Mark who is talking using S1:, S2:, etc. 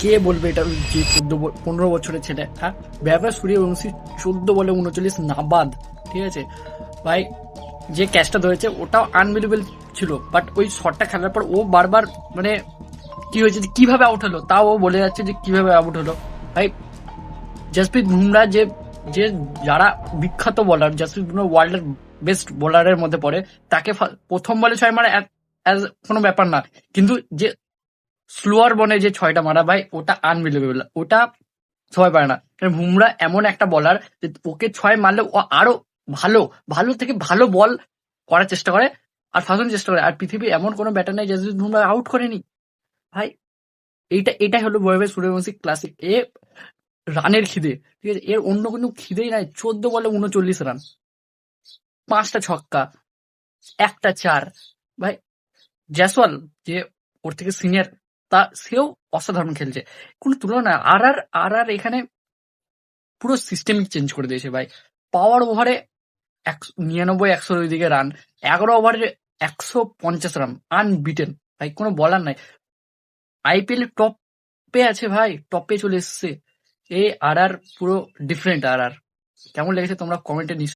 S1: কে বলবে এটা যে 15 বছরের ছেলে? হ্যাঁ, ব্যবহার সূর্যবংশী 14 বলে 39 নাবাদ। ঠিক আছে ভাই, যে ক্যাচটা ধরেছে ওটাও আনবিলিভেবল ছিল, বাট ওই শটটা খেলার পর ও বারবার মানে কি হয়েছে যে কিভাবে আউট হলো তাও ও বলে যাচ্ছে যে কিভাবে আউট হলো। ভাই জসপ্রীত বুমরা যে যে যারা বিখ্যাত বলার, জসপ্রীত বুমরা ওয়ার্ল্ডের বেস্ট বোলারের মধ্যে পড়ে, তাকে প্রথম বলে 6 মারা as কোনো ব্যাপার না, কিন্তু যে স্লোয়ার বনে যে 6টা মারা ভাই ওটা আনবিলিভেবল, ওটা সবাই পারে না। কারণ বুমরা এমন একটা বলার যে ওকে 6 মারলে ও আরো ভালো ভালো থেকে ভালো বল করার চেষ্টা করে আর ফাঁসানোর চেষ্টা করে। আর পৃথিবী এমন কোনো ব্যাটার নাই জসপ্রীত বুমরা আউট করেনি ভাই। এটাই হলো বৈভব সূর্যবংশী ক্লাসিক। রানের খিদে, ঠিক আছে, এর অন্য কোনো খিদেই নাই। 14 বলে 39 রান, 5টা ছক্কা, একটা চার। ভাই জয়সওয়াল যে ওর থেকে সিনিয়র, সেও অসাধারণ খেলছে, কোনো তুলনা নাই। আর এখানে পুরো সিস্টেমিক চেঞ্জ করে দিয়েছে ভাই। পাওয়ার ওভারে 99-100 ওইদিকে রান, 11 ওভারে 150 রান, আনবিটেন ভাই, কোনো বলার নাই। আইপিএল টপে আছে ভাই, টপে চলে এসছে। আর পুরো ডিফারেন্ট। কেমন লেগেছে তোমরা কমেন্টে